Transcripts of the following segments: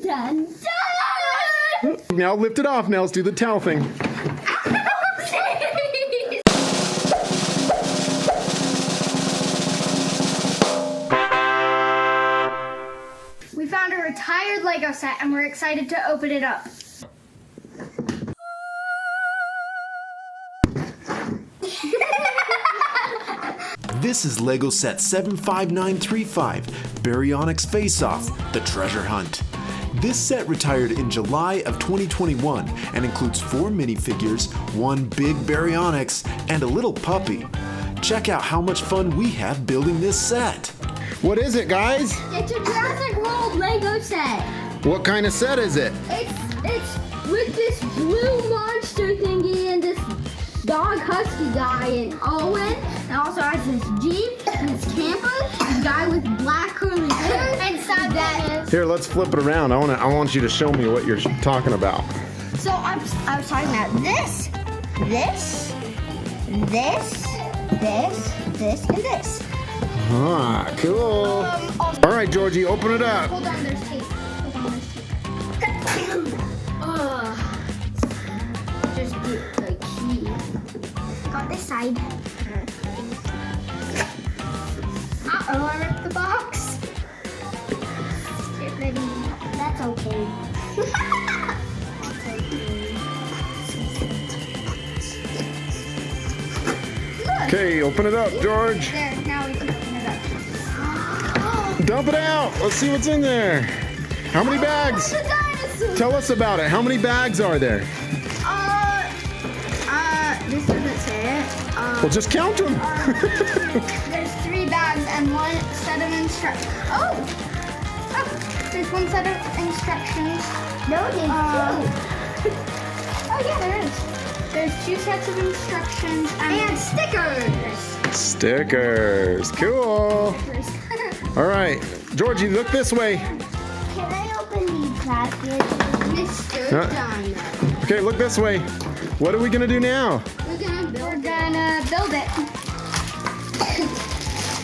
dun, dun. Now lift it off, Nels. Do the towel thing. We found a retired Lego set and we're excited to open it up. This is Lego Set 75935, Baryonyx Face Off, The Treasure Hunt. This set retired in July of 2021 and includes 4 minifigures, 1 big Baryonyx, and a little puppy. Check out how much fun we have building this set. What is it, guys? It's a Jurassic World Lego set. What kind of set is it? It's with this blue monster thingy and this dog husky guy and Owen, and also has this Jeep and this camper, this guy with black curly hair, and that. Here, let's flip it around. I want you to show me what you're talking about. So I was talking about this, and this. Ah, cool. All right, Georgie, open it up. Hold on, there's tape. Just get the key. Got this side. Uh-oh, I ripped the box. Get ready. That's okay. Okay, open it up, George. There, now we can open it up. Dump it out. Let's see what's in there. How many bags? The dinosaur. Tell us about it. How many bags are there? This doesn't say it. Well, just count them. There's 3 bags and 1 set of instructions. Oh, there's 1 set of instructions. No, there's 2. Oh yeah, there is. There's 2 sets of instructions and stickers. Stickers. Cool. All right, Georgie, look this way. Can I open these packets? Mr. Dino. Okay, look this way. What are we gonna do now? We're gonna build it.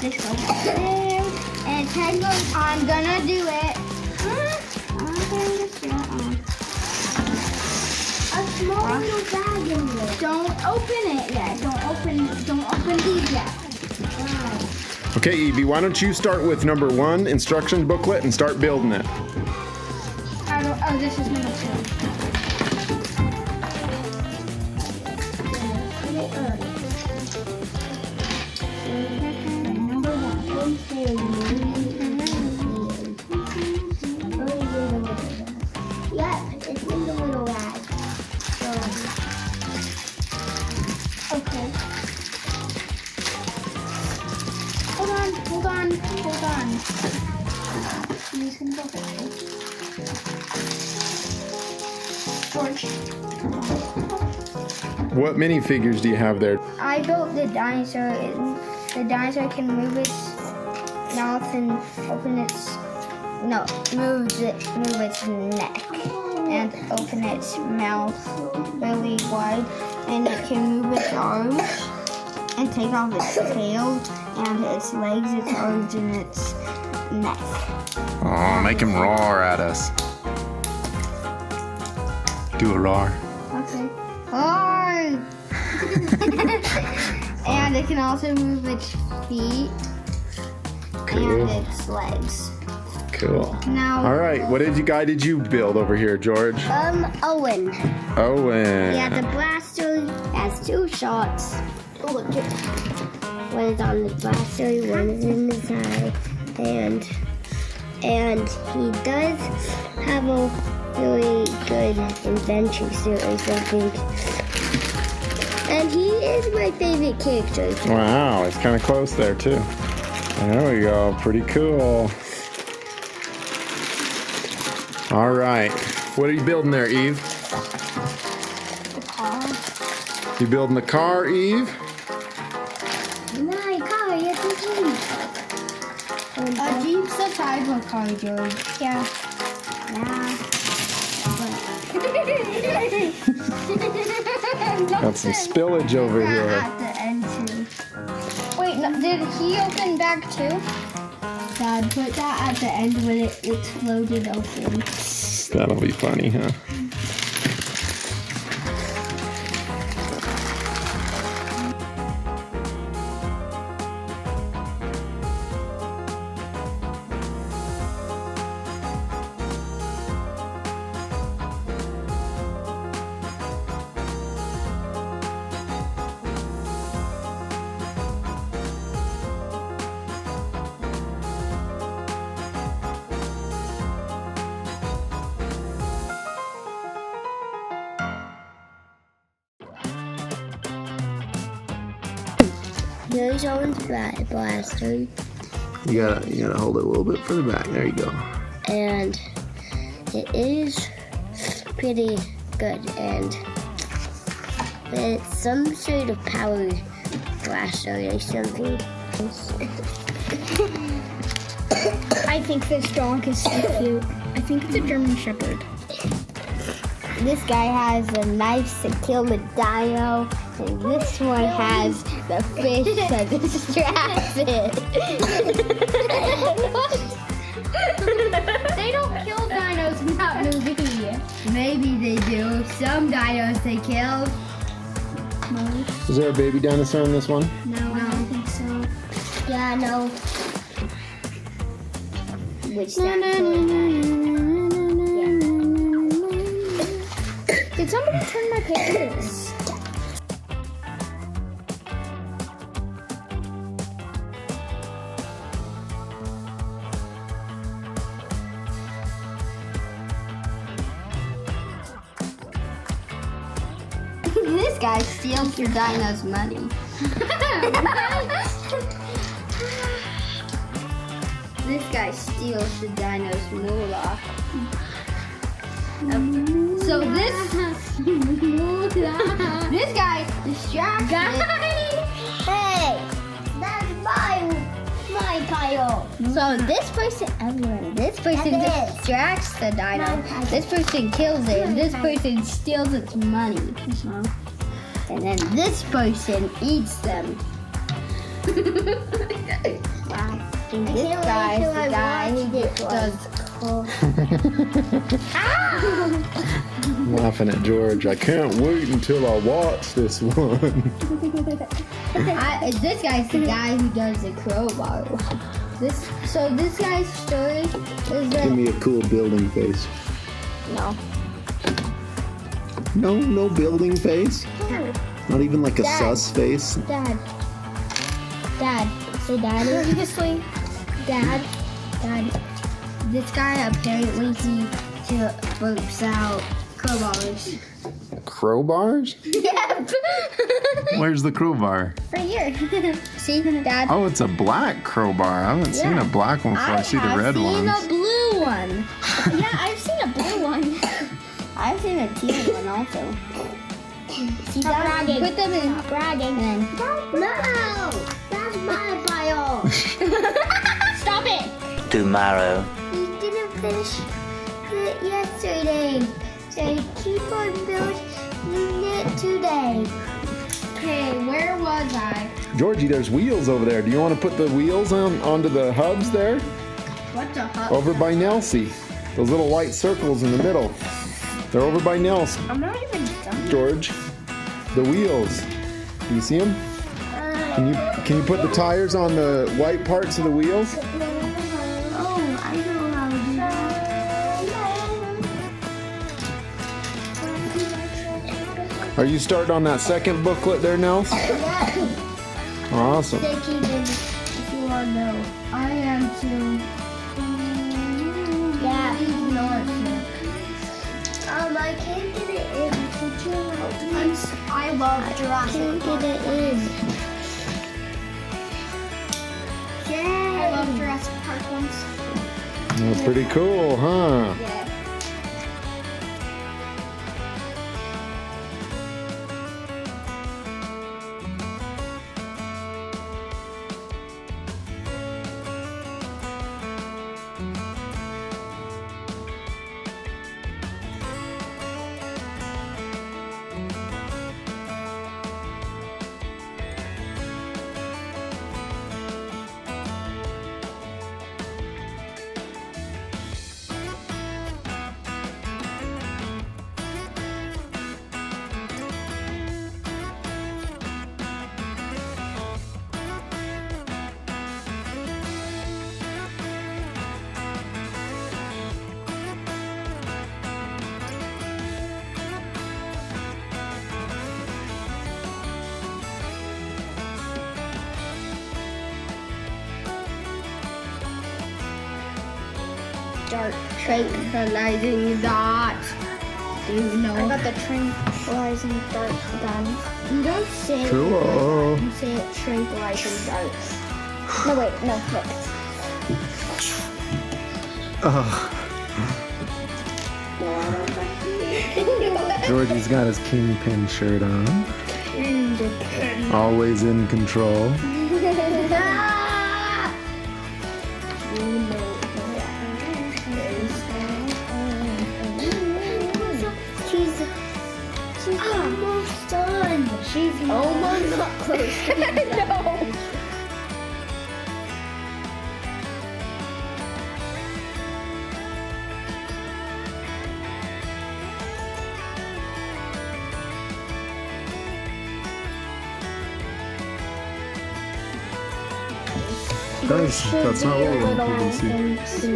This goes there, and 10 goes. I'm gonna do it. I'm gonna just do it on. A small little bag in there. Don't open it yet. Don't open these yet. Okay, Evie, why don't you start with number 1, instruction booklet, and start building it. Oh, this is number 2. Yeah, it's in the little bag. Okay. Hold on. He's gonna go first. George. What minifigures do you have there? I built the dinosaur. The dinosaur can move its mouth and open its move its neck and open its mouth really wide, and it can move its arms and take off its tail and its legs, its arms, and its neck. Oh, make him roar at us. Do a roar. Okay. Roar! And it can also move its feet Cool. and its legs. Cool. Now, All right, what guy did you build over here, George? Owen. Owen. Yeah, the blaster has 2 shots. Look at one is on the blaster, one is in the side, and he does have a really good invention series, I think. And he is my favorite character. Wow, it's kind of close there too. There we go, pretty cool. All right, what are you building there, Eve? The car. You building the car, Eve? My car, yes, it's a Jeep's a type of car, George. Yeah. Got some spillage over here. At the end too. Wait, no, did he open bag 2? Dad, put that at the end when it exploded open. That'll be funny, huh? There's Owen's blaster, You gotta hold it a little bit further back. There you go. and it is pretty good, and it's some sort of power blaster or something. I think this dog is so cute. I think it's a German Shepherd. This guy has a knife to kill the dino, and this one has the fish to distract it. They don't kill dinos in that movie. Maybe they do. Some dinos they kill. Is there a baby dinosaur in this one? No, I don't think so. Yeah, no. Which that Did somebody turn my pictures? This guy steals your dino's money. This guy steals the dino's moolah. So this guy distracts it. Hey, that's my pile. So this person distracts the dino. This person kills it, and this person steals its money. And then this person eats them. Wow. And this guy is the guy who does Laughing at George. I can't wait until I watch this one. this guy's the guy who does the crowbar. This guy's story is Give that me a cool building face. No building face? Not even like a Dad. sus face? Dad. Say Dad. Seriously? Dad. This guy apparently he burps out crowbars. Crowbars? Yep. Where's the crowbar? Right here. See, Dad. Oh, it's a black crowbar. I haven't seen a black one before. I see the red I've seen ones. a blue one. Yeah, I've seen a blue one. I've seen a teal one also. See, Stop Dad, bragging. put them in. Stop bragging. And no, that's my pile. Stop it. Tomorrow. We didn't finish it yesterday, so keep on building it today. Okay, where was I? Georgie, there's wheels over there. Do you want to put the wheels onto the hubs there? What's a hut? Over by Nelsie. Those little white circles in the middle. They're over by Nels. I'm not even done. George, the wheels. Do you see them? Can you put the tires on the white parts of the wheels? Oh, I know how to do that. Are you starting on that second booklet there, Nels? Awesome. Sticky, if you want to know. I am too. Yeah. I can't get it in. Could you help me? I love Jurassic Can't Park. get it in. I love Jurassic Park ones. Oh, pretty cool, huh? Yeah. start tranquilizing dot. Do you know? I got the tranquilizing dart gun. You don't say Cool. it. You say it tranquilizing dart. No, wait, no, look. Georgie's got his Kingpin shirt on. Always in control. She's almost done. She's almost close to being done. No. That's not what we want people to see.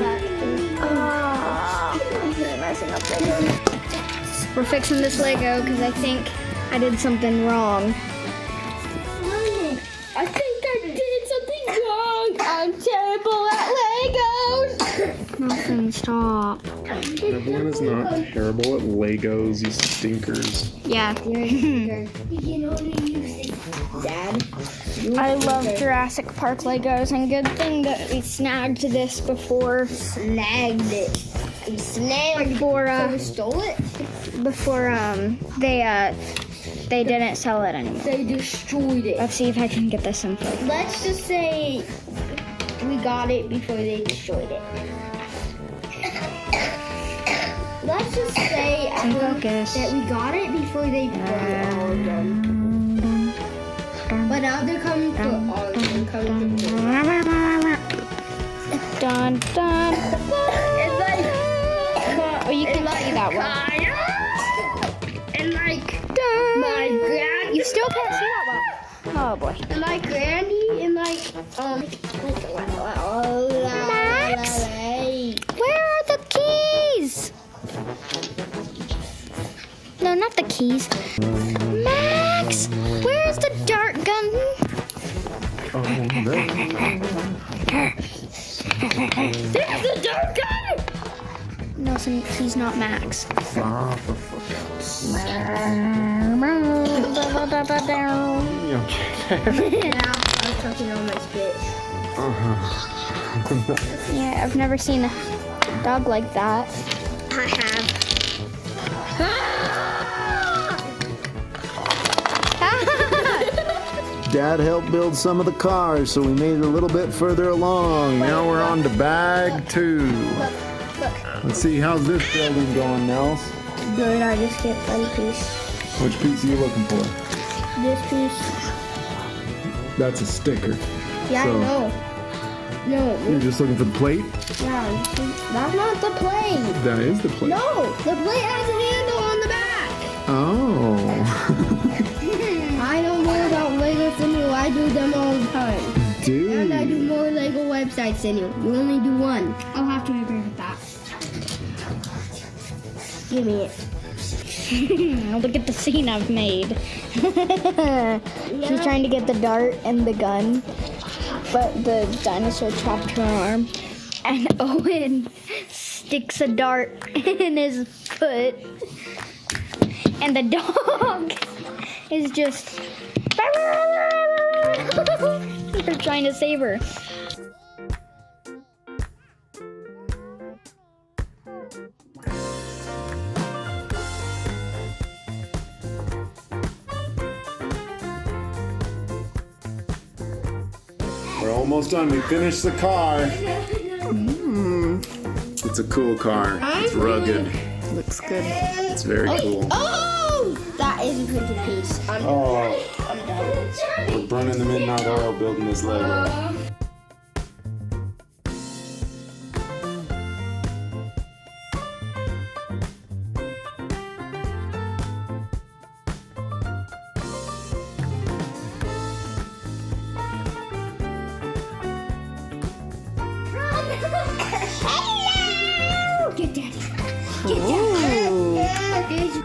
Messing up Lego. We're fixing this Lego because I think I did something wrong. I think I did something wrong. I'm terrible at Legos. Nothing, stop. Everyone is not terrible at Legos, you stinkers. Yeah. You know what you say, Dad? I love Jurassic Park Legos, and good thing that we snagged this before. Snagged it. You snagged Before it. Stole it? before they didn't sell it anymore. They destroyed it. Let's see if I can get this info. Let's just say we got it before they destroyed it. Let's just say Focus. that we got it before they destroyed it all of them. But now they're coming for all of them. Coming for Dun dun. It's like Oh, you can see that one. and like my granny. You still can't see that one. Oh boy. And my granny and Max? Where are the keys? No, not the keys. Max, where's the dart gun? Oh, no. There's a dart gun! No, he's not Max. Ah, for fuck's Yeah, I'm talking on my spit. Yeah, I've never seen a dog like that. I have. Dad helped build some of the cars, so we made it a little bit further along. Now we're on to bag 2. Let's see, how's this building going, Nels? Good, I just get one piece. Which piece are you looking for? This piece. That's a sticker. Yeah, So- I know. No, You're just looking for the plate? yeah, that's not the plate. That is the plate. No, the plate has a handle on the back. Oh. I know more about Lego than you. I do them all the time. And I do Dude. more Lego websites than you. You only do one. I'll have to agree with that. Give me it. Look at the scene I've made. She's trying to get the dart and the gun, but the dinosaur chopped her arm. And Owen sticks a dart in his foot. And the dog is just... They're trying to save her. We're almost done. We finished the car. It's a cool car. It's rugged. Looks good. It's very cool. Oh! That is a pretty piece. Oh, I'm done. we're burning the midnight oil building this Lego. Hello! Get daddy. Get daddy.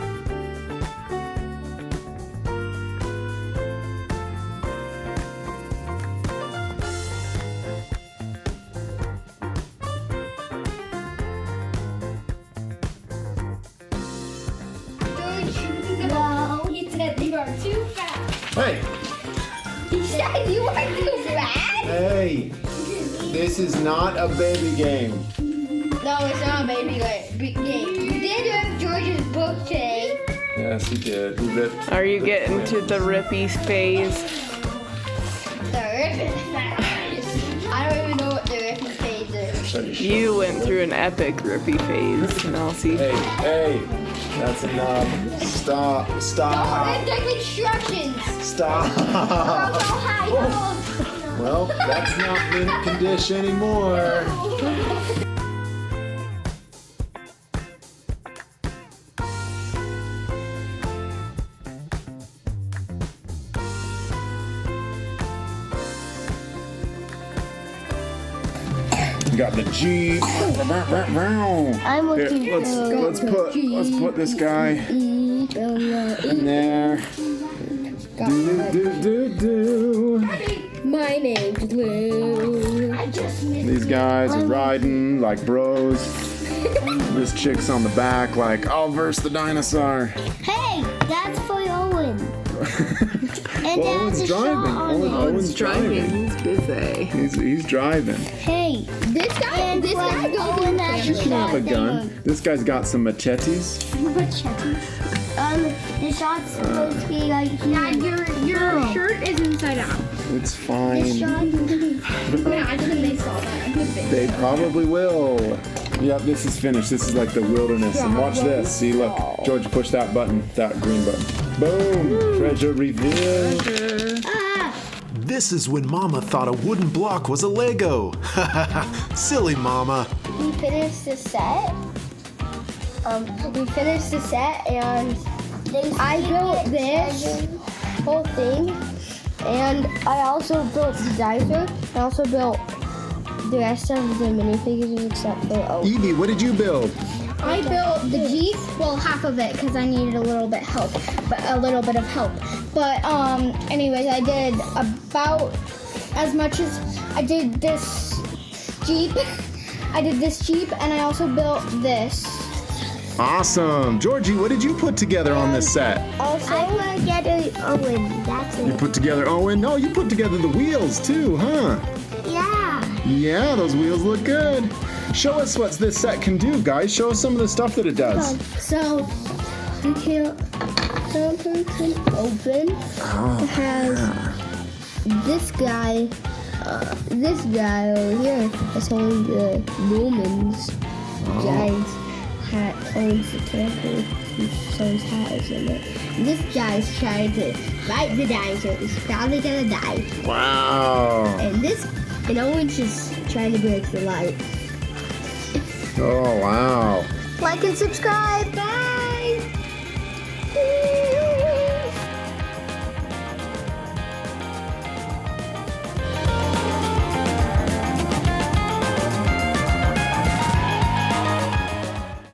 Hey, You said you were too bad? hey, this is not a baby game. No, it's not a baby game. You did rip George's book today. Yes, he did. He ripped. Are you getting to the rippy phase? The ripping phase. I don't even know what the ripping phase is. You went through an epic rippy phase, Nelsie. Hey, that's enough. Stop, Oh, stop, there's instructions. stop. Well, that's not mint condition anymore. Got the Jeep. I'm looking Here, let's put this guy in there. Do. My name's Lou. These guys are riding like bros. This chick's on the back like, I'll verse the dinosaur. Hey, that's for Owen. And Well, there's Owen's a shot driving. on it. Owen's driving. He's busy. He's driving. Hey, This guy goes Owen has You can have a gun. This guy's got some machetes. The shot's supposed to be like here. Your shirt is inside out. It's fine. Yeah, I think they saw that. They probably will. Yep, this is finished. This is like the wilderness. And watch this. See, look. George, push that button, that green button. Boom! Treasure reveal. This is when Mama thought a wooden block was a Lego. Silly Mama. We finished the set. And I built this whole thing. And I also built the dinosaur. I also built the rest of the minifigures except for Evie, what did you build? I built the Jeep, well, half of it because I needed a little bit of help. But anyways, I did about as much as I did this Jeep. And I also built this. Awesome. Georgie, what did you put together on this set? Also, I put together Owen. That's You put together Owen? No, you put together the wheels too, huh? Yeah. Yeah, those wheels look good. Show us what this set can do, guys. Show us some of the stuff that it does. So you can open. It has this guy over here. That's holding the Romans giant hat. Owns the character. Someone's hat is in it. This guy's trying to fight the dinosaurs. He's probably gonna die. Wow. And Owen's just trying to break the light. Oh, wow. Like and subscribe. Bye.